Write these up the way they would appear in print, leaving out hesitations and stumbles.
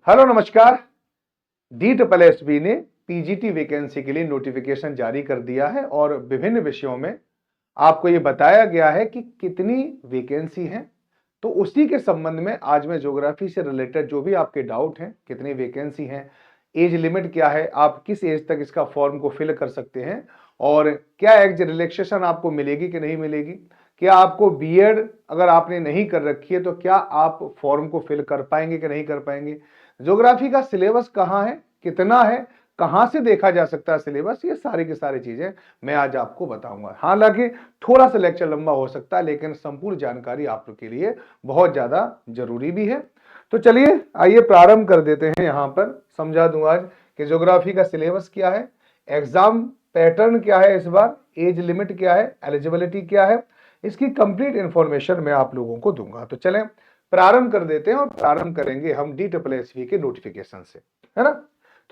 Hello नमस्कार। DSSB ने PGT vacancy के लिए नोटिफिकेशन जारी कर दिया है और विभिन्न विषयों में आपको ये बताया गया है कि कितनी वैकेंसी है। तो उसी के संबंध में आज मैं ज्योग्राफी से रिलेटेड जो भी आपके डाउट हैं, कितनी वैकेंसी है, एज लिमिट क्या है, आप किस एज तक इसका फॉर्म को फिल कर सकते हैं और क्या एज रिलैक्सेशन आपको मिलेगी कि नहीं मिलेगी, क्या आपको बीएड अगर आपने नहीं कर रखी है तो क्या आप फॉर्म को फिल कर पाएंगे कि नहीं कर पाएंगे, ज्योग्राफी का सिलेबस कहाँ है, कितना है, कहां से देखा जा सकता है सिलेबस, ये सारी की सारी चीजें मैं आज आपको बताऊंगा। हालांकि थोड़ा सा लेक्चर लंबा हो सकता है लेकिन संपूर्ण जानकारी आप लोग के लिए बहुत ज्यादा जरूरी भी है। तो चलिए आइए प्रारंभ कर देते हैं। यहां पर समझा दूं आज कि ज्योग्राफी का सिलेबस क्या है, एग्जाम पैटर्न क्या है, इस बार एज लिमिट क्या है, एलिजिबिलिटी क्या है, इसकी कंप्लीट इंफॉर्मेशन मैं आप लोगों को दूंगा। तो चलें प्रारंभ कर देते हैं और प्रारंभ करेंगे हम DSSB के नोटिफिकेशन से, है ना।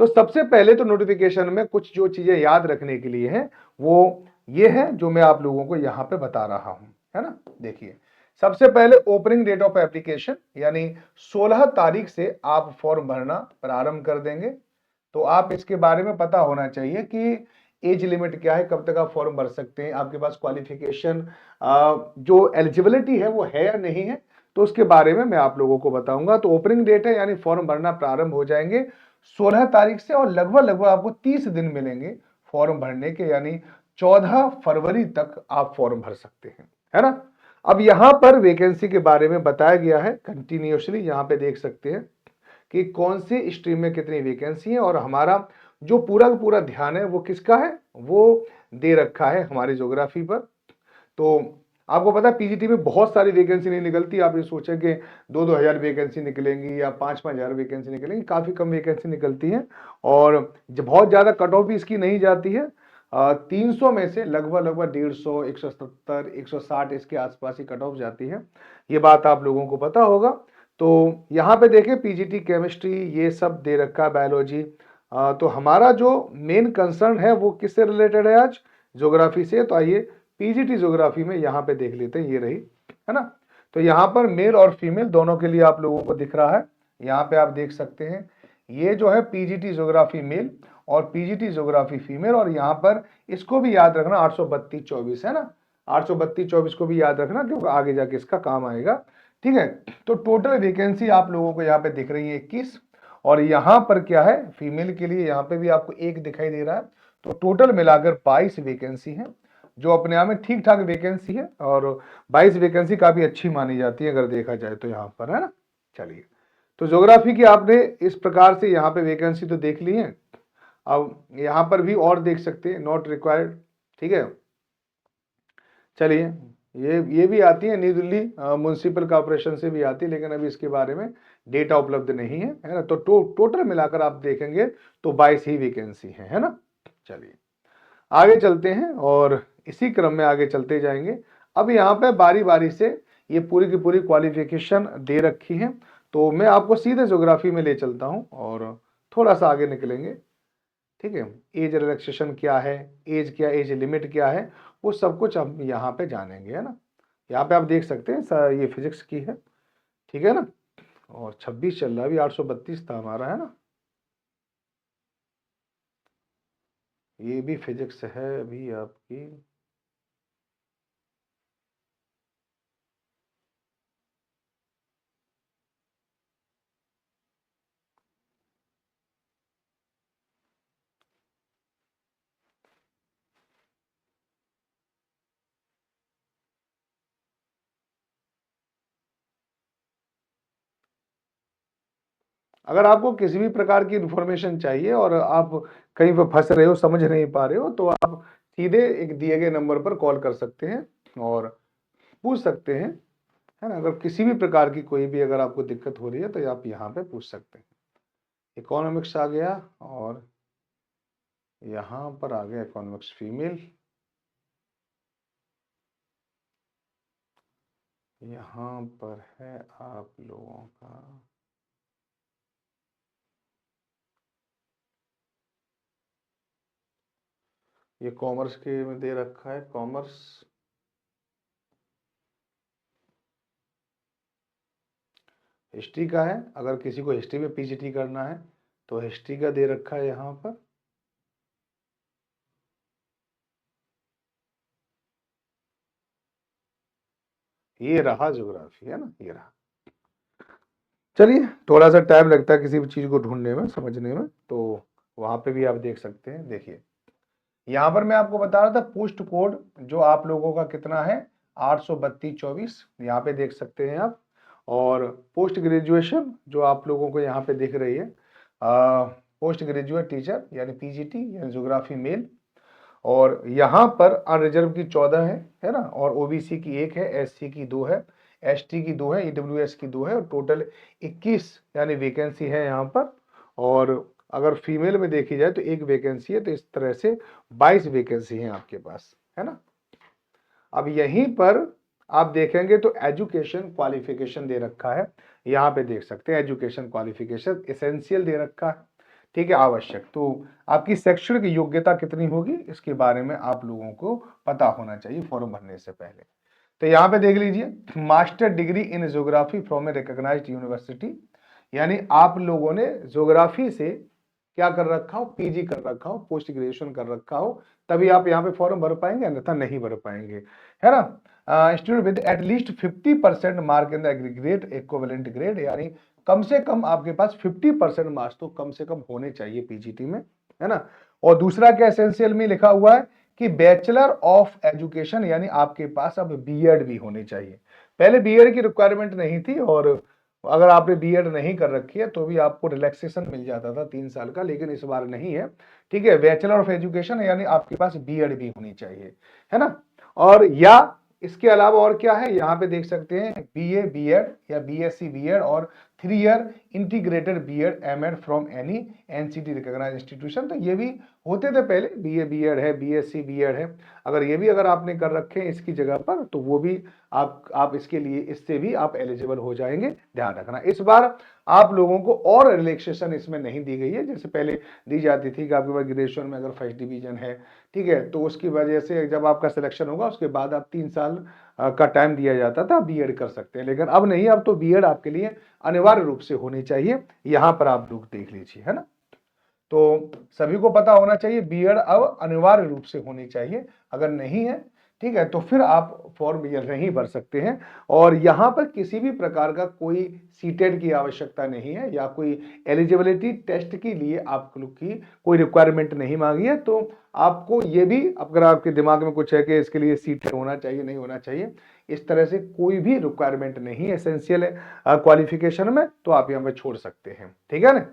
तो सबसे पहले तो नोटिफिकेशन में कुछ जो चीजें याद रखने के लिए हैं वो ये है जो मैं आप लोगों को यहां पे बता रहा हूं, है ना। देखिए सबसे पहले ओपनिंग डेट ऑफ एप्लीकेशन यानी 16 तारीख से आप फॉर्म भरना प्रारंभ कर देंगे। तो आप इसके बारे में पता होना चाहिए कि एज लिमिट क्या है, कब तक आप फॉर्म भर सकते हैं, आपके पास क्वालिफिकेशन जो एलिजिबिलिटी है वो है या नहीं है, तो उसके बारे में मैं आप लोगों को बताऊंगा। तो ओपनिंग डेट है यानी फॉर्म भरना प्रारंभ हो जाएंगे 16 तारीख से और लगभग लगभग आपको 30 दिन मिलेंगे फॉर्म भरने के, यानी 14 फरवरी तक आप फॉर्म भर सकते हैं, है ना। अब यहां पर वैकेंसी के बारे में बताया गया है कंटिन्यूअसली, यहां पे देख सकते हैं कि कौन सी स्ट्रीम में कितनी वैकेंसी है और हमारा जो पूरा का पूरा ध्यान है वो किसका है, वो दे रखा है हमारी ज्योग्राफी पर। तो आपको पता है पीजीटी में बहुत सारी वैकेंसी नहीं निकलती। आप ये सोचें कि 2-2 हजार वैकेंसी निकलेंगी या 5-5 हजार वैकेंसी निकलेंगी, काफी कम वैकेंसी निकलती है और जब बहुत ज्यादा कट ऑफ भी इसकी नहीं जाती है। 300 में से लगभग लगभग 150, 170, 160 इसके आसपास ही कट ऑफ जाती है, ये बात आप लोगों को पता होगा। तो यहाँ पे देखें पीजीटी केमिस्ट्री ये सब दे रखा है, बायोलॉजी। तो हमारा जो मेन कंसर्न है वो किससे रिलेटेड है आज, ज्योग्राफी से। तो आइए पीजीटी ज्योग्राफी में यहाँ पे देख लेते हैं, ये रही, है ना। तो यहाँ पर मेल और फीमेल दोनों के लिए आप लोगों को दिख रहा है, यहाँ पे आप देख सकते हैं ये जो है पीजीटी ज्योग्राफी मेल और पीजीटी ज्योग्राफी फीमेल। और यहाँ पर इसको भी याद रखना 832-24 है ना, 832-24 को भी याद रखना क्योंकि आगे जाके इसका काम आएगा, ठीक है। तो टोटल वैकेंसी आप लोगों को यहाँ पे दिख रही है 21 और यहाँ पर क्या है फीमेल के लिए यहाँ पे भी आपको एक दिखाई दे रहा है। तो टोटल मिलाकर 22 वैकेंसी है जो अपने आप में ठीक ठाक वैकेंसी है और 22 वैकेंसी काफी अच्छी मानी जाती है अगर देखा जाए तो यहाँ पर, है ना। चलिए तो ज्योग्राफी की आपने इस प्रकार से यहाँ पे वैकेंसी तो देख ली है। अब यहाँ पर भी और देख सकते हैं नॉट रिक्वायर्ड, ठीक है। चलिए ये भी आती है न्यू दिल्ली म्युनिसिपल कॉर्पोरेशन से भी आती है लेकिन अभी इसके बारे में डेटा उपलब्ध नहीं है ना। तो टोटल मिलाकर आप देखेंगे तो 22 ही वैकेंसी है ना। चलिए आगे चलते हैं और इसी क्रम में आगे चलते जाएंगे। अब यहाँ पे बारी बारी से ये पूरी की पूरी क्वालिफिकेशन दे रखी है तो मैं आपको सीधे ज्योग्राफी में ले चलता हूँ और थोड़ा सा आगे निकलेंगे, ठीक है। एज रिलैक्सेशन क्या है, एज क्या, एज लिमिट क्या है, वो सब कुछ हम यहाँ पे जानेंगे, है ना। यहाँ पे आप देख सकते हैं ये फिजिक्स की है, ठीक है ना। और 26 चल रहा है, अभी 832 था हमारा, है ना। ये भी फिजिक्स है अभी आपकी। अगर आपको किसी भी प्रकार की इंफॉर्मेशन चाहिए और आप कहीं पर फंस रहे हो, समझ नहीं पा रहे हो, तो आप सीधे एक दिए गए नंबर पर कॉल कर सकते हैं और पूछ सकते हैं, है ना। अगर किसी भी प्रकार की कोई भी अगर आपको दिक्कत हो रही है तो आप यहाँ पे पूछ सकते हैं। इकोनॉमिक्स आ गया और यहाँ पर आ गया इकोनॉमिक्स फीमेल, यहाँ पर है आप लोगों का ये कॉमर्स के में दे रखा है, कॉमर्स। हिस्ट्री का है, अगर किसी को हिस्ट्री में पीजीटी करना है तो हिस्ट्री का दे रखा है यहाँ पर। ये रहा ज्योग्राफी, है ना, ये रहा। चलिए, थोड़ा सा टाइम लगता है किसी भी चीज को ढूंढने में, समझने में, तो वहां पे भी आप देख सकते हैं। देखिए यहाँ पर मैं आपको बता रहा था पोस्ट कोड जो आप लोगों का कितना है 83224, यहाँ पे देख सकते हैं आप। और पोस्ट ग्रेजुएशन जो आप लोगों को यहाँ पे दिख रही है पोस्ट ग्रेजुएट टीचर यानी पीजीटी यानी ज्योग्राफी मेल। और यहाँ पर अनरिजर्व की 14 है ना, और ओबीसी की 1 है, एससी की 2 है, एसटी की 2 है, ईडब्ल्यूएस की 2 है, और टोटल 21 यानी वैकेंसी है यहाँ पर। और अगर फीमेल में देखी जाए तो 1 वैकेंसी है, तो इस तरह से 22 वैकेंसी है आपके पास, है ना। अब यहीं पर आप देखेंगे तो एजुकेशन क्वालिफिकेशन दे रखा है, यहाँ पे देख सकते हैं एजुकेशन क्वालिफिकेशन एसेंशियल दे रखा है, ठीक है, आवश्यक। तो आपकी शैक्षणिक योग्यता कितनी होगी इसके बारे में आप लोगों को पता होना चाहिए फॉर्म भरने से पहले। तो यहाँ पे देख लीजिए, master degree in geography from a recognised university, यानी आप लोगों ने ज्योग्राफी से क्या कर रखा हो, पीजी कर रखा हो, पोस्ट ग्रेजुएशन कर रखा हो, तभी आप यहाँ पे फॉर्म भर पाएंगे, अन्यथा नहीं भर पाएंगे, है ना। Student with at least 50% mark in the aggregate equivalent grade, यानी कम से कम आपके पास 50% मार्क्स तो कम से कम होने चाहिए पीजीटी में, है ना। और दूसरा क्या एसेंशियल में लिखा हुआ है कि बैचलर ऑफ एजुकेशन, यानी आपके पास अब बीएड भी होनी चाहिए। पहले बीएड की रिक्वायरमेंट नहीं थी, और अगर आपने बीएड नहीं कर रखी है तो भी आपको रिलैक्सेशन मिल जाता था 3 साल का, लेकिन इस बार नहीं है, ठीक है। बैचलर ऑफ एजुकेशन यानी आपके पास बीएड भी होनी चाहिए, है ना। और या इसके अलावा और क्या है, यहाँ पे देख सकते हैं बीए बीएड या बीएससी बीएड और 3 year integrated BEd MEd from any NCT recognised institution. तो ये भी होते थे पहले, बीए बीएड है, बीएससी बीएड है, अगर ये भी अगर आपने कर रखे हैं इसकी जगह पर तो वो भी आप इसके लिए, इससे भी आप एलिजिबल हो जाएंगे। ध्यान रखना इस बार आप लोगों को और रिलैक्सेशन इसमें नहीं दी गई है, जैसे पहले दी जाती थी कि आपके पास ग्रेजुएशन में अगर फर्स्ट डिवीजन है, ठीक है, तो उसकी वजह से जब आपका सिलेक्शन होगा उसके बाद आप 3 साल का टाइम दिया जाता था, बीएड कर सकते हैं। लेकिन अब नहीं, अब तो बीएड आपके लिए अनिवार्य रूप से होनी चाहिए, यहां पर आप लोग देख लीजिए, है ना। तो सभी को पता होना चाहिए बीएड अब अनिवार्य रूप से होनी चाहिए, अगर नहीं है, ठीक है, तो फिर आप फॉर्म बीएड नहीं भर सकते हैं। और यहां पर किसी भी प्रकार का कोई सीटेट की आवश्यकता नहीं है, या कोई एलिजिबिलिटी टेस्ट के लिए आप लोग की कोई रिक्वायरमेंट नहीं मांगी है। तो आपको ये भी, अगर आपके दिमाग में कुछ है कि इसके लिए सीटेट होना चाहिए नहीं होना चाहिए, इस तरह से कोई भी रिक्वायरमेंट नहीं है एसेंशियल क्वालिफिकेशन में, तो आप यहाँ पे छोड़ सकते हैं, ठीक है ना।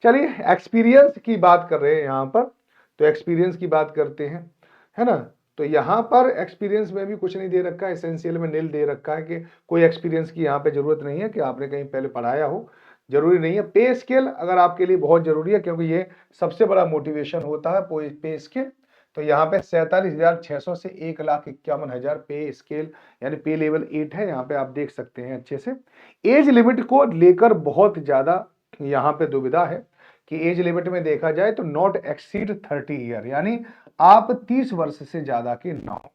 चलिए एक्सपीरियंस की बात कर रहे हैं यहाँ पर, तो एक्सपीरियंस की बात करते हैं, है ना। तो यहाँ पर एक्सपीरियंस में भी कुछ नहीं दे रखा है, एसेंशियल में नील दे रखा है कि कोई एक्सपीरियंस की यहाँ पे जरूरत नहीं है कि आपने कहीं पहले पढ़ाया हो, जरूरी नहीं है। पे स्केल अगर आपके लिए बहुत जरूरी है, क्योंकि ये सबसे बड़ा मोटिवेशन होता है पे स्केल। तो यहाँ पे 47,600 से 1,51,000 पे स्केल यानी पे लेवल 8 है, यहाँ पे आप देख सकते हैं अच्छे से। एज लिमिट को लेकर बहुत ज्यादा यहाँ पे दुविधा है कि एज लिमिट में देखा जाए तो नॉट एक्सीड 30 ईयर, यानी आप 30 वर्ष से ज्यादा के ना हो।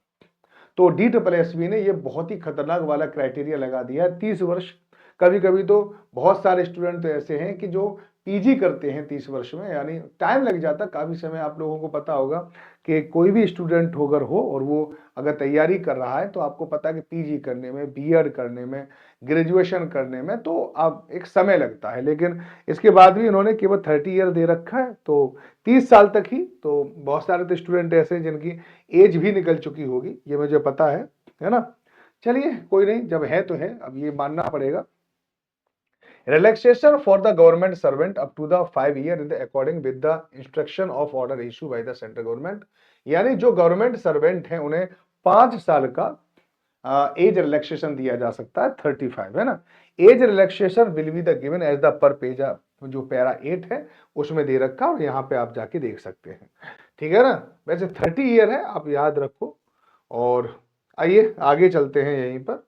तो DSSB ने ये बहुत ही खतरनाक वाला क्राइटेरिया लगा दिया है 30 वर्ष। कभी कभी तो बहुत सारे स्टूडेंट तो ऐसे हैं कि जो पीजी करते हैं 30 वर्ष में, यानी टाइम लग जाता काफी समय। आप लोगों को पता होगा कि कोई भी स्टूडेंट अगर हो और वो अगर तैयारी कर रहा है, तो आपको पता है कि पीजी करने में, बीएड करने में, ग्रेजुएशन करने में तो अब एक समय लगता है। लेकिन इसके बाद भी इन्होंने केवल 30 ईयर दे रखा है, तो 30 साल तक ही। तो बहुत सारे तो स्टूडेंट ऐसे हैं जिनकी एज भी निकल चुकी होगी, ये मुझे पता है ना। चलिए कोई नहीं, जब है तो है, अब ये मानना पड़ेगा। Relaxation for the government servant up to the 5 year in the according with the instruction of order issued by the central government, यानी जो गवर्नमेंट सर्वेंट हैं उन्हें 5 साल का एज रिलैक्सेशन दिया जा सकता है, 35, है ना। Age relaxation will be the given as the per page, जो पैरा 8 है उसमें दे रखा, और यहाँ पे आप जाके देख सकते हैं, ठीक है ना। वैसे 30 ईयर है, आप याद रखो। और आइए आगे चलते हैं यहीं पर।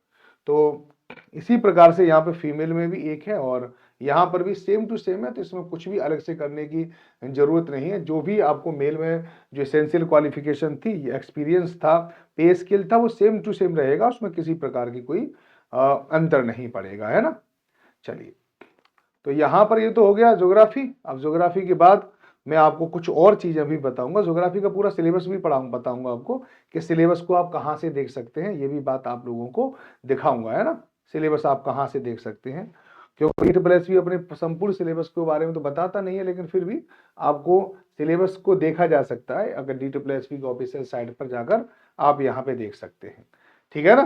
तो इसी प्रकार से यहाँ पे फीमेल में भी 1 है, और यहाँ पर भी सेम टू सेम है, तो इसमें कुछ भी अलग से करने की जरूरत नहीं है। जो भी आपको मेल में जो एसेंशियल क्वालिफिकेशन थी, एक्सपीरियंस था, पे स्केल था, वो सेम टू सेम रहेगा, उसमें किसी प्रकार की कोई अंतर नहीं पड़ेगा, है ना। चलिए तो यहां पर ये तो हो गया ज्योग्राफी। अब ज्योग्राफी के बाद मैं आपको कुछ और चीजें भी बताऊंगा। ज्योग्राफी का पूरा सिलेबस भी बताऊंगा आपको कि सिलेबस को आप कहां से देख सकते हैं, ये भी बात आप लोगों को दिखाऊंगा, है ना। सिलेबस आप कहां से देख सकते हैं, क्योंकि ईडब्ल्यूएस भी अपने संपूर्ण सिलेबस के बारे में तो बताता नहीं है, लेकिन फिर भी आपको सिलेबस को देखा जा सकता है अगर DSSP की ऑफिशियल साइट पर जाकर आप यहाँ पे देख सकते हैं, ठीक है ना।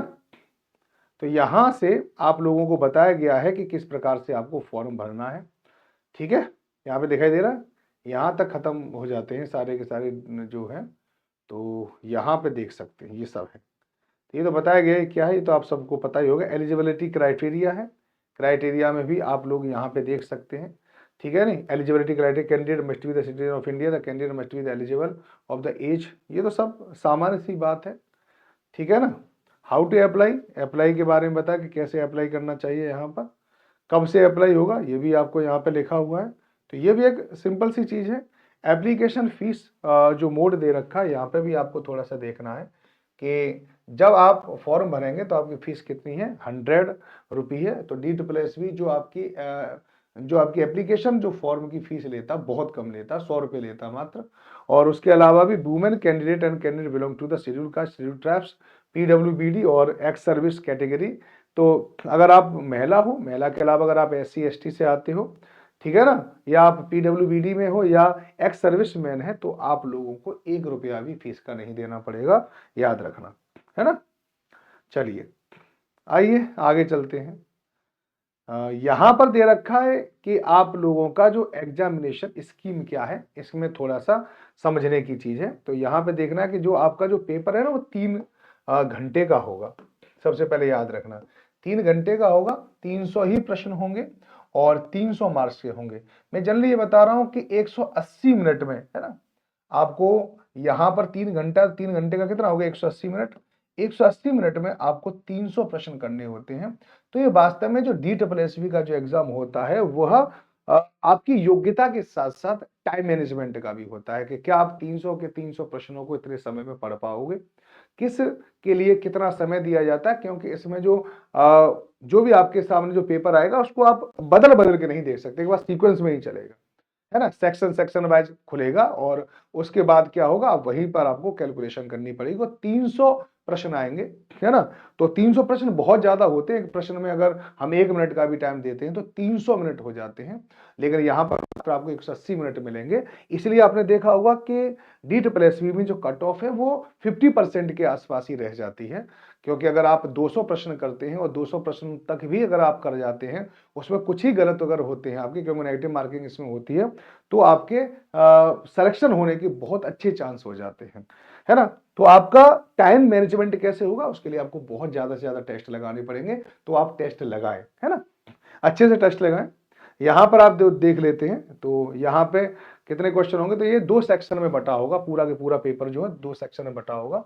तो यहां से आप लोगों को बताया गया है कि किस प्रकार से आपको फॉर्म भरना है, ठीक है। यहाँ पे दिखाई दे रहा है, यहाँ तक खत्म हो जाते हैं सारे के सारे जो है, तो यहाँ पे देख सकते हैं ये सब है। ये तो बताया गया है क्या है, ये तो आप सबको पता ही होगा। एलिजिबिलिटी क्राइटेरिया है, क्राइटेरिया में भी आप लोग यहाँ पे देख सकते हैं, ठीक है। नहीं, eligibility criteria, candidate must be the citizen of India, the candidate must be the eligible of the age, ये तो सब सामान्य सी बात है, ठीक है ना। हाउ टू अप्लाई, अप्लाई के बारे में बता कि कैसे अप्लाई करना चाहिए, यहाँ पर कब से अप्लाई होगा ये भी आपको यहाँ पे लिखा हुआ है। तो ये भी एक सिंपल सी चीज़ है। एप्लीकेशन फीस जो मोड दे रखा है यहाँ पे भी आपको थोड़ा सा देखना है कि जब आप फॉर्म भरेंगे तो आपकी फीस कितनी है, 100 रुपये है। तो DSSP जो आपकी एप्लीकेशन जो फॉर्म की फीस लेता बहुत कम लेता, 100 रुपये लेता मात्र। और उसके अलावा भी women candidate and candidate belong to the schedule caste, schedule tribes, PWBD और एक्स सर्विस कैटेगरी। तो अगर आप महिला हो, महिला के अलावा अगर आप SC ST से आते हो, ठीक है ना, या आप PWBD में हो या एक्स सर्विस मैन है, तो आप लोगों को 1 रुपया भी फीस का नहीं देना पड़ेगा, याद रखना, है ना। चलिए आइए आगे चलते हैं। यहाँ पर दे रखा है कि आप लोगों का जो एग्जामिनेशन स्कीम क्या है, इसमें थोड़ा सा समझने की चीज है। तो यहाँ पे देखना है कि जो आपका जो पेपर है ना वो 3 घंटे का होगा। सबसे पहले याद रखना 3 घंटे का होगा, 300 ही प्रश्न होंगे और 300 मार्क्स के होंगे। मैं जनरली ये बता रहा हूँ कि 180 मिनट में, है ना, आपको यहाँ पर 3 घंटे का कितना होगा, 180 मिनट। 180 मिनट में आपको 300 प्रश्न करने होते हैं। तो ये वास्तव में जो DSSP का जो एग्जाम होता है वह आपकी योग्यता के साथ साथ टाइम मैनेजमेंट का भी होता है कि क्या आप 300 के 300 प्रश्नों को इतने समय में पढ़ पाओगे, किस के लिए कितना समय दिया जाता है, क्योंकि इसमें जो भी आपके सामने जो पेपर आएगा उसको आप बदल बदल के नहीं देख सकते, एक बार सीक्वेंस में ही चलेगा, है ना। सेक्शन वाइज खुलेगा और उसके बाद क्या होगा, आप वहीं पर आपको कैलकुलेशन करनी पड़ेगी। 300 प्रश्न आएंगे, है ना। तो 300 प्रश्न बहुत ज्यादा होते हैं। एक प्रश्न में अगर हम 1 मिनट का भी टाइम देते हैं तो 300 मिनट हो जाते हैं, लेकिन यहाँ पर आपको 180 मिनट मिलेंगे। इसलिए आपने देखा होगा कि DSSP में जो कट ऑफ है वो 50% के आसपास ही रह जाती है, क्योंकि अगर आप 200 प्रश्न करते हैं और 200 प्रश्न तक भी अगर आप कर जाते हैं, उसमें कुछ ही गलत अगर होते हैं आपके, क्योंकि नेगेटिव मार्किंग इसमें होती है, तो आपके सिलेक्शन होने के बहुत अच्छे चांस हो जाते हैं, है ना। तो आपका टाइम मैनेजमेंट कैसे होगा, उसके लिए आपको बहुत ज्यादा से ज्यादा टेस्ट लगाने पड़ेंगे। तो आप टेस्ट लगाएं, है ना, अच्छे से टेस्ट लगाएं। यहां पर आप देख लेते हैं तो यहाँ पे कितने क्वेश्चन होंगे, तो ये 2 सेक्शन में बटा होगा, पूरा के पूरा पेपर जो है 2 सेक्शन में बटा होगा।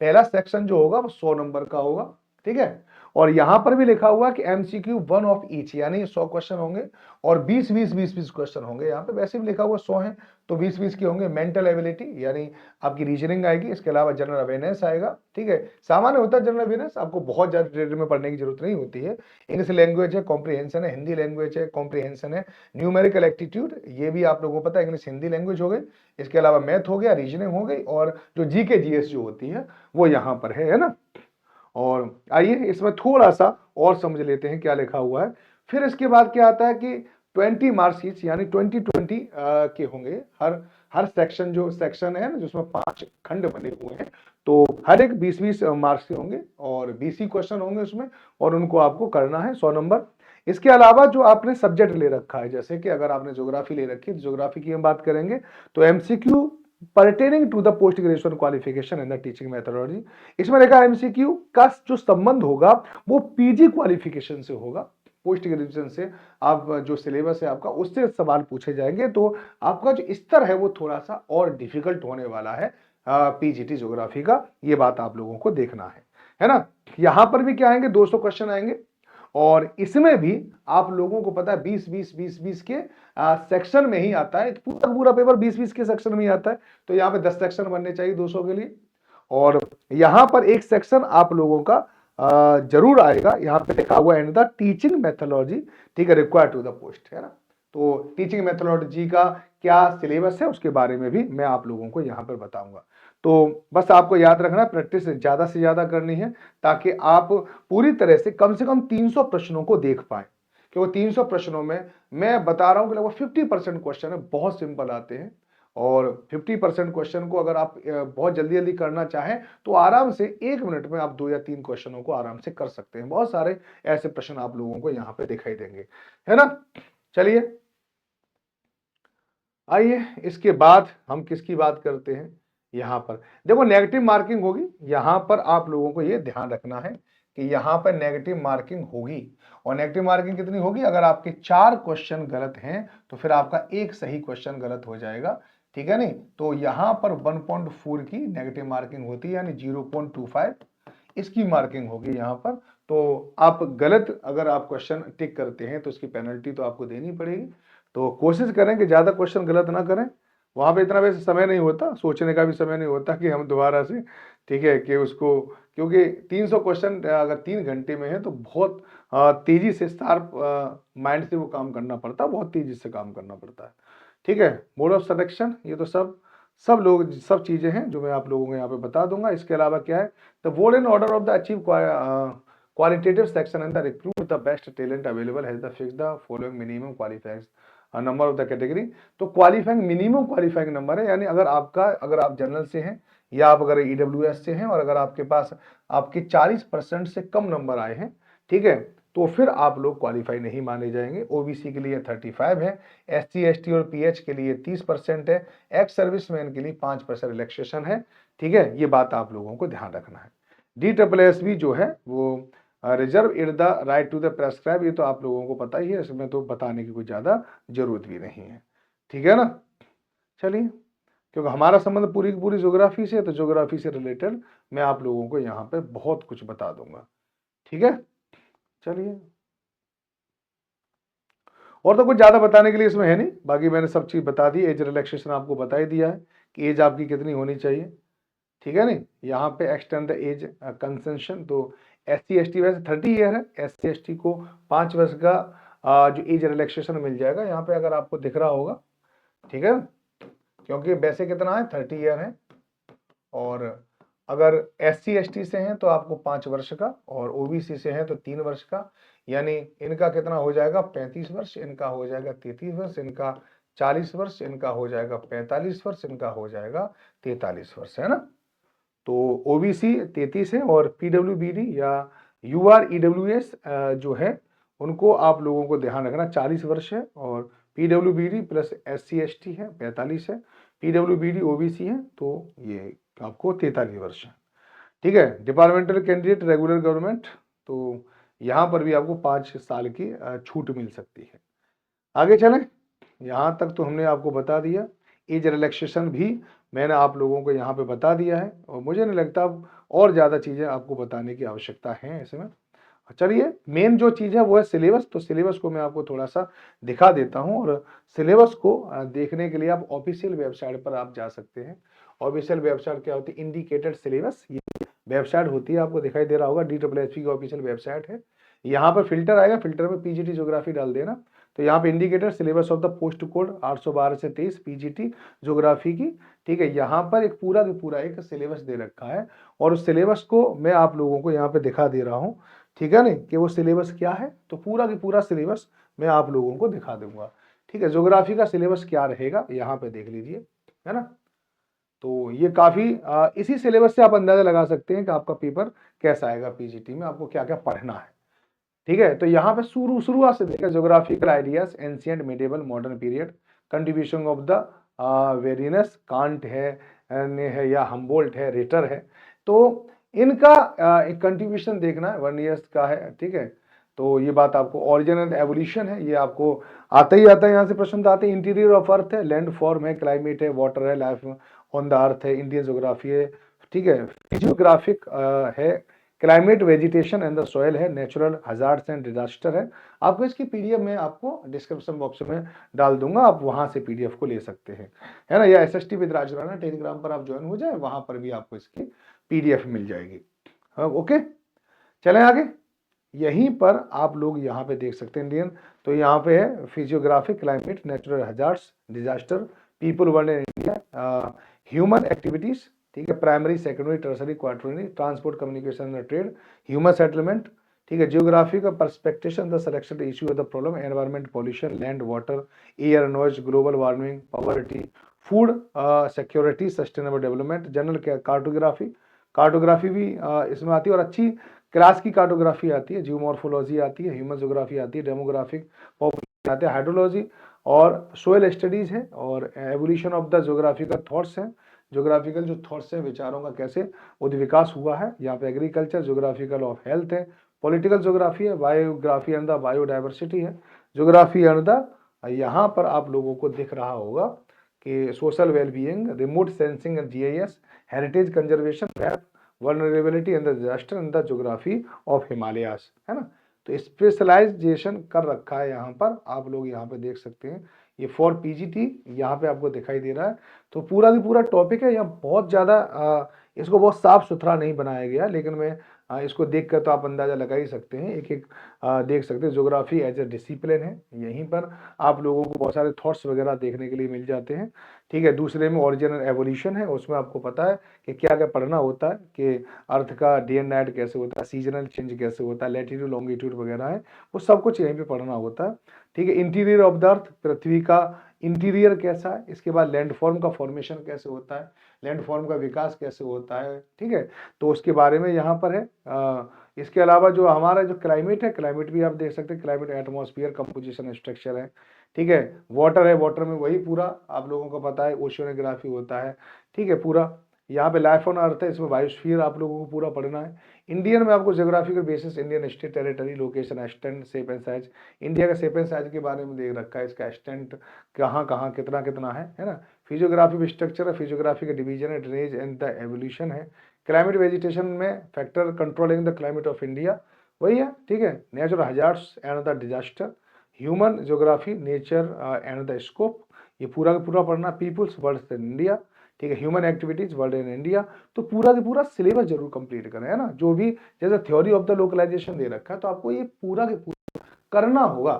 पहला सेक्शन जो होगा वो 100 नंबर का होगा, ठीक है। और यहां पर भी लिखा हुआ कि MCQ 1 ऑफ ईच, यानी 100 क्वेश्चन होंगे और 20-20 क्वेश्चन होंगे। यहाँ पे वैसे भी लिखा हुआ 100 है तो 20-20 के होंगे। मेंटल एबिलिटी यानी आपकी रीजनिंग आएगी, इसके अलावा जनरल अवेयरनेस आएगा, ठीक है। सामान्य होता है जनरल अवेयरनेस, आपको बहुत ज्यादा डिटेल में पढ़ने की जरूरत नहीं होती है। इंग्लिश लैंग्वेज है, कॉम्प्रिहेंशन है, हिंदी लैंग्वेज है, कॉम्प्रिहेंशन है, न्यूमेरिकल एप्टीट्यूड, ये भी आप लोगों को पता है, इंग्लिश हिंदी लैंग्वेज हो गई। इसके अलावा मैथ हो गया, रीजनिंग हो गई, और जो GK GS जो होती है वो यहाँ पर है ना। और आइए इसमें थोड़ा सा और समझ लेते हैं क्या लिखा हुआ है। फिर इसके बाद क्या आता है कि 20 मार्क्स यानी 20-20 के होंगे। हर सेक्शन जो सेक्शन है ना, जिसमें 5 खंड बने हुए हैं, तो हर एक 20-20 मार्क्स के होंगे और 20 ही क्वेश्चन होंगे उसमें, और उनको आपको करना है 100 नंबर। इसके अलावा जो आपने सब्जेक्ट ले रखा है, जैसे कि अगर आपने ज्योग्राफी ले रखी है, ज्योग्राफी की हम बात करेंगे, तो MCQ pertaining to the post graduation qualification in the teaching methodology, इसमें लिखा MCQ का जो संबंध होगा वो PG क्वालिफिकेशन से होगा। पोस्ट ग्रेजुएशन से आप जो सिलेबस है आपका, उससे सवाल पूछे जाएंगे, तो आपका जो स्तर है वो थोड़ा सा और डिफिकल्ट होने वाला है PGT ज्योग्राफी का। ये बात आप लोगों को देखना है ना। यहां पर भी क्या आएंगे, 200 क्वेश्चन आएंगे, और इसमें भी आप लोगों को पता है 20-20 के सेक्शन में ही आता है। पूरा पूरा पेपर 20-20 के सेक्शन में ही आता है। तो यहाँ पे 10 सेक्शन बनने चाहिए 200 के लिए, और यहाँ पर एक सेक्शन आप लोगों का जरूर आएगा। यहाँ पे लिखा हुआ है द टीचिंग मेथोडोलॉजी, ठीक है, रिक्वायर्ड टू द पोस्ट, है ना। तो टीचिंग मेथोडोलॉजी का क्या सिलेबस है उसके बारे में भी मैं आप लोगों को यहाँ पर बताऊंगा। तो बस आपको याद रखना, प्रैक्टिस ज़्यादा से ज़्यादा करनी है ताकि आप पूरी तरह से कम 300 प्रश्नों को देख पाएं। क्योंकि 300 प्रश्नों में मैं बता रहा हूं कि लगभग 50% क्वेश्चन है बहुत सिंपल आते हैं, और 50% क्वेश्चन को अगर आप बहुत जल्दी जल्दी करना चाहें तो आराम से 1 मिनट में आप 2 या 3 क्वेश्चनों को आराम से कर सकते हैं। बहुत सारे ऐसे प्रश्न आप लोगों को यहाँ पे दिखाई देंगे, है ना। चलिए आइए इसके बाद हम किसकी बात करते हैं। यहाँ पर देखो नेगेटिव मार्किंग होगी, यहाँ पर आप लोगों को ये ध्यान रखना है कि यहाँ पर नेगेटिव मार्किंग होगी। और नेगेटिव मार्किंग कितनी होगी, अगर आपके 4 क्वेश्चन गलत हैं तो फिर आपका एक सही क्वेश्चन गलत हो जाएगा, ठीक है नहीं। तो यहाँ पर 1.4 की नेगेटिव मार्किंग होती है, यानी 0.25 इसकी मार्किंग होगी यहाँ पर। तो आप गलत अगर आप क्वेश्चन टिक करते हैं तो उसकी पेनल्टी तो आपको देनी पड़ेगी। तो कोशिश करें कि ज्यादा क्वेश्चन गलत ना करें, वहां पे इतना वैसे समय नहीं होता, सोचने का भी समय नहीं होता कि हम दोबारा से, ठीक है, कि उसको, क्योंकि 300 क्वेश्चन अगर 3 घंटे में है तो बहुत तेजी से शार्प माइंड से वो काम करना पड़ता है, बहुत तेजी से काम करना पड़ता है, ठीक है। मोड ऑफ सिलेक्शन ये तो सब चीजें हैं जो मैं आप लोगों को यहाँ पे बता दूंगा। इसके अलावा क्या है, the board and order of the achieve qualitative section and the recruit the best talent available has the fixed the following minimum qualifiers number of the category. तो क्वालिफाइंग मिनिमम क्वालिफाइंग नंबर है, यानी अगर आप general से हैं या आप अगर ईडब्ल्यूएस से हैं और अगर आपके पास आपके 40% से कम नंबर आए हैं, ठीक है, तो फिर आप लोग क्वालिफाई नहीं माने जाएंगे। ओबीसी के लिए 35 है, एससी एसटी और पीएच के लिए 30% है, एक्स सर्विसमैन के लिए 5% रिलैक्सेशन है, ठीक है। ये बात आप लोगों को ध्यान रखना है। DSSB जो है वो reserve it the right to the prescribe, ये तो आप लोगों को पता ही है, इसमें तो बताने की कोई ज्यादा जरूरत भी नहीं है, ठीक है ना। चलिए, क्योंकि हमारा संबंध पूरी की पूरी ज्योग्राफी से है तो ज्योग्राफी से रिलेटेड मैं आप लोगों को यहाँ पे बहुत कुछ बता दूंगा, ठीक है। चलिए, और तो कुछ ज्यादा बताने के लिए इसमें है नहीं, बाकी मैंने सब चीज बता दी। एज रिलैक्सेशन आपको बता ही दिया है कि एज आपकी कितनी होनी चाहिए, ठीक है नहीं। यहाँ पे एक्सटेंड द एज कंसेशन, तो SC ST वैसे 30 ईयर है, SC ST को 5 वर्ष का जो एज रिलैक्सेशन मिल जाएगा यहाँ पे, अगर आपको दिख रहा होगा, ठीक है। क्योंकि वैसे कितना है, 30 ईयर है, और अगर SC ST से हैं तो आपको 5 वर्ष का, और OBC से हैं तो 3 वर्ष का, यानी इनका कितना हो जाएगा, 35 वर्ष, इनका हो जाएगा 33 वर्ष, इनका 40 वर्ष, इनका हो जाएगा 45 वर्ष, इनका हो जाएगा 43 वर्ष, है ना। तो ओबीसी 33 है, और पीडब्ल्यूबीडी या यूआरईडब्ल्यूएस जो है उनको आप लोगों को ध्यान रखना 40 वर्ष है, और पीडब्ल्यूबीडी प्लस SC ST है 45 है, पीडब्ल्यूबीडी ओबीसी है तो ये आपको 43 वर्ष है, ठीक है। डिपार्टमेंटल कैंडिडेट रेगुलर गवर्नमेंट, तो यहाँ पर भी आपको 5 साल की छूट मिल सकती है। आगे चलें, यहाँ तक तो हमने आपको बता दिया। एज रिलैक्सेशन भी मैंने आप लोगों को यहाँ पे बता दिया है, और मुझे नहीं लगता और ज़्यादा चीज़ें आपको बताने की आवश्यकता है इसमें। चलिए, मेन जो चीज़ है वो है सिलेबस, तो सिलेबस को मैं आपको थोड़ा सा दिखा देता हूँ, और सिलेबस को देखने के लिए आप ऑफिशियल वेबसाइट पर आप जा सकते हैं। ऑफिशियल वेबसाइट क्या होती है, इंडिकेटेड सिलेबस, ये वेबसाइट होती है, आपको दिखाई दे रहा होगा, DSSB की ऑफिशियल वेबसाइट है। यहाँ पर फिल्टर आएगा, फिल्टर में पीजीटी ज्योग्राफी डाल देना, तो यहाँ पे indicator syllabus of the post code 812 से 23 पीजीटी ज्योग्राफी की, ठीक है। यहाँ पर एक पूरा का पूरा एक सिलेबस दे रखा है, और उस सिलेबस को मैं आप लोगों को यहाँ पे दिखा दे रहा हूँ, ठीक है नहीं, कि वो सिलेबस क्या है। तो पूरा का पूरा सिलेबस मैं आप लोगों को दिखा दूंगा, ठीक है। ज्योग्राफी का सिलेबस क्या रहेगा यहाँ पे देख लीजिए, है ना। तो ये काफी इसी सिलेबस से आप अंदाजा लगा सकते हैं कि आपका पेपर कैसा आएगा, पीजीटी में आपको क्या क्या पढ़ना है, ठीक है। तो यहाँ पे शुरुआत से देखा, geographical ideas, ancient, medieval, modern period, contribution of the various, can't है या हम्बोल्ट है, रेटर है, तो इनका एक कंट्रीब्यूशन देखना है, 1 ईयर्स का है, ठीक है। तो ये बात आपको, ऑरिजिन एंड एवोल्यूशन है, ये आपको आता ही आता है, यहाँ से प्रश्न तो आते हैं। इंटीरियर ऑफ अर्थ है, लैंड फॉर्म है, क्लाइमेट है, वाटर है, लाइफ ऑन द अर्थ है, इंडियन ज्योग्राफी है, ठीक है। फिजियोग्राफिक है, climate, vegetation and the soil है, नेचुरल हजार्ड्स एंड डिजास्टर है। आपको इसकी पीडीएफ में आपको डिस्क्रिप्शन बॉक्स में डाल दूंगा, आप वहां से पीडीएफ को ले सकते हैं, है ना। या SST विद राजराना टेलीग्राम पर आप ज्वाइन हो जाए, वहां पर भी आपको इसकी पीडीएफ मिल जाएगी। ओके, चलें आगे। यहीं पर आप लोग यहाँ पे देख सकते हैं इंडियन, तो यहाँ पे है physiographic, climate, natural hazards, disaster, people, world in India, human activities, ठीक है, primary, secondary, tertiary, quaternary, transport, communication and trade, human settlement, ठीक है, geographic perspective, the selection, the issue of the problem, environment, pollution, land, water, air, noise, global warming, poverty, food security, sustainable development, general cartography, cartography भी इसमें आती है और अच्छी class की cartography आती है, जियोमॉर्फोलॉजी आती है, ह्यूमन ज्योग्राफी आती है, डेमोग्राफिक पॉपुलेशन आते हैं, हाइड्रोलॉजी और सोयल स्टडीज है, और evolution of the geographical thoughts हैं, ज्योग्राफिकल जो थॉट्स हैं, विचारों का कैसे विकास हुआ है, यहाँ पे एग्रीकल्चर, ज्योग्राफिकल ऑफ हेल्थ है, पॉलिटिकल ज्योग्राफी है, बायोग्राफी एंड द बायोडाइवर्सिटी है, ज्योग्राफी एंड द, यहाँ पर आप लोगों को दिख रहा होगा कि social wellbeing, remote sensing and GIS, heritage conservation, map, vulnerability and the disaster in the geography of Himalayas, है ना। तो स्पेशलाइजेशन कर रखा है यहाँ पर, आप लोग यहाँ पे देख सकते हैं, ये फॉर पीजीटी यहाँ पे आपको दिखाई दे रहा है। तो पूरा की पूरा टॉपिक है, यहाँ बहुत ज़्यादा इसको बहुत साफ सुथरा नहीं बनाया गया, लेकिन मैं इसको देख कर तो आप अंदाजा लगा ही सकते हैं, एक एक देख सकते हैं। ज्योग्राफी एज ए डिसिप्लिन है, यहीं पर आप लोगों को बहुत सारे थॉट्स वगैरह देखने के लिए मिल जाते हैं, ठीक है। दूसरे में ओरिजिन एंड एवोल्यूशन है, उसमें आपको पता है कि क्या क्या पढ़ना होता है, कि अर्थ का डे एंड नाइट कैसे होता है, सीजनल चेंज कैसे होता है, लैटिट्यूड लॉन्गिट्यूड वगैरह है, वो सब कुछ यहीं पे पढ़ना होता है, ठीक है। इंटीरियर ऑफ द अर्थ, पृथ्वी का इंटीरियर कैसा है, इसके बाद लैंडफॉर्म का फॉर्मेशन कैसे होता है, लैंडफॉर्म का विकास कैसे होता है, ठीक है, तो उसके बारे में यहाँ पर है। इसके अलावा जो हमारा जो क्लाइमेट है, क्लाइमेट भी आप देख सकते हैं, क्लाइमेट एटमॉस्फेयर, कंपोजिशन, स्ट्रक्चर है, ठीक है। वाटर है, वाटर में वही पूरा आप लोगों को पता है, ओशियोनोग्राफी होता है, ठीक है, पूरा यहाँ पे लाइफ ऑन अर्थ है, इसमें बायोस्फीयर आप लोगों को पूरा पढ़ना है। इंडियन में आपको geographical basis, Indian state, territory, location, extent, shape and size, India का शेप एंड साइज के बारे में देख रखा है, इसका एक्सटेंट कहाँ कहाँ कितना कितना है ना। फिजियोग्राफी में स्ट्रक्चर है, फिजियोग्राफी का डिवीजन है, ड्रेनेज एंड द एवोल्यूशन है। क्लाइमेट वेजिटेशन में factor controlling the climate of India, वही है, ठीक है। Natural hazards and the disaster, human geography, nature and the scope, ये पूरा का पूरा पढ़ना। पीपुल्स, वर्ल्ड इन इंडिया, ठीक है। Human activities, world in India, तो पूरा का पूरा सिलेबस जरूर कंप्लीट करें, है ना। जो भी जैसे थ्योरी ऑफ द लोकलाइजेशन दे रखा है, तो आपको ये पूरा के पूरा करना होगा।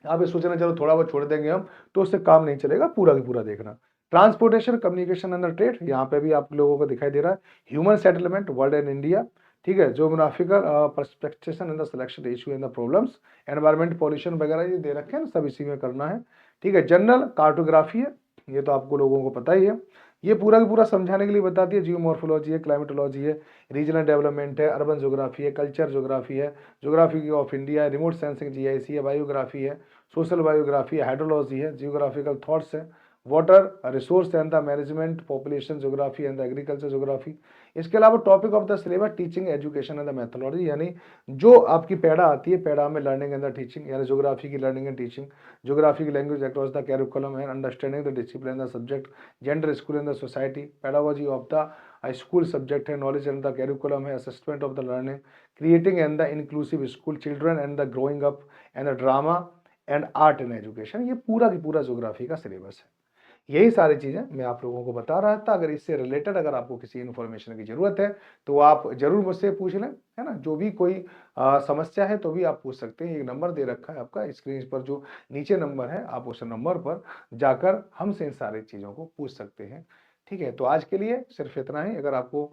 आप ये सोचना चलो थोड़ा बहुत छोड़ देंगे हम, तो उससे काम नहीं चलेगा, पूरा की पूरा देखना। ट्रांसपोर्टेशन, कम्युनिकेशन एंड ट्रेड, यहाँ पे भी आप लोगों को दिखाई दे रहा है। Human settlement, world in India, ठीक है। Geographical perspective in the selection, issue in the problems, environment, pollution वगैरह ये दे रखे हैं, सब इसी में करना है, ठीक है। जनरल कार्टोग्राफी है, ये तो आपको लोगों को पता ही है, ये पूरा का पूरा समझाने के लिए बताती है। जियोमॉर्फोलॉजी है, क्लाइमेटोलॉजी है, रीजनल डेवलपमेंट है, अर्बन ज्योग्राफी है, कल्चर ज्योग्राफी है, ज्योग्राफी ऑफ इंडिया है, रिमोट सेंसिंग, जीआईसी है, बायोग्राफी है, सोशल बायोग्राफी है, हाइड्रोलॉजी है, जियोग्राफिकल थॉट्स है, water resource and the management, population geography and the agriculture geography. इसके अलावा topic of the syllabus, teaching, education and the methodology, यानी जो आपकी पैड़ा आती है, पैड़ा में लर्निंग एंड द टीचिंग, यानी ज्योग्राफी की लर्निंग एंड टीचिंग, ज्योग्राफी की language across the curriculum and understanding the discipline the subject, gender, school and the society, pedagogy of the school subject है, नॉलेज एंड द कैरिकुलम है, assessment of the learning, creating and the inclusive school, children and the growing up and the drama and art and education, ये पूरा की पूरा geography का syllabus है। यही सारी चीजें मैं आप लोगों को बता रहा था। अगर इससे रिलेटेड अगर आपको किसी इन्फॉर्मेशन की जरूरत है तो आप जरूर मुझसे पूछ लें, है ना। जो भी कोई समस्या है तो भी आप पूछ सकते हैं। एक नंबर दे रखा है आपका स्क्रीन पर, जो नीचे नंबर है, आप उस नंबर पर जाकर हमसे इन सारी चीजों को पूछ सकते हैं, ठीक है। तो आज के लिए सिर्फ इतना ही। अगर आपको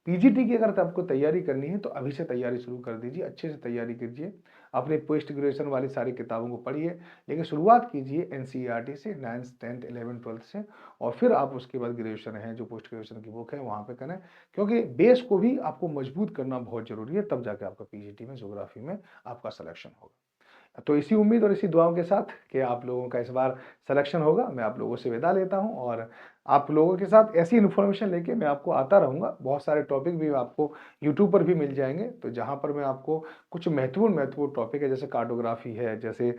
पीजीटी की अगर आपको तैयारी करनी है तो अभी से तैयारी शुरू कर दीजिए, अच्छे से तैयारी कीजिए, अपने पोस्ट ग्रेजुएशन वाली सारी किताबों को पढ़िए, लेकिन शुरुआत कीजिए एनसीईआरटी से, 9th 10th 11th 12th से, और फिर आप उसके बाद ग्रेजुएशन है, जो पोस्ट ग्रेजुएशन की बुक है वहाँ पे करें, क्योंकि बेस को भी आपको मजबूत करना बहुत जरूरी है, तब जाके आपका पीजीटी में ज्योग्राफी में आपका सिलेक्शन होगा। तो इसी उम्मीद और इसी दुआओं के साथ कि आप लोगों का इस बार सिलेक्शन होगा, मैं आप लोगों से विदा लेता हूं, और आप लोगों के साथ ऐसी इन्फॉर्मेशन लेके मैं आपको आता रहूंगा। बहुत सारे टॉपिक भी आपको यूट्यूब पर भी मिल जाएंगे, तो जहां पर मैं आपको कुछ महत्वपूर्ण टॉपिक है, जैसे कार्टोग्राफी है, जैसे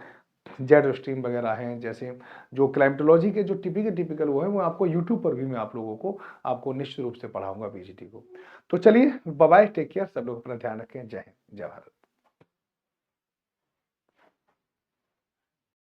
जेट स्ट्रीम वगैरह हैं, जैसे जो क्लाइमेटोलॉजी के जो टिपिकल वो है, वो आपको यूट्यूब पर भी मैं आप लोगों को आपको निश्चित रूप से पढ़ाऊंगा पीजीटी को। तो चलिए, बाय बाय, टेक केयर, सब लोग अपना ध्यान रखें। जय हिंद, जय भारत।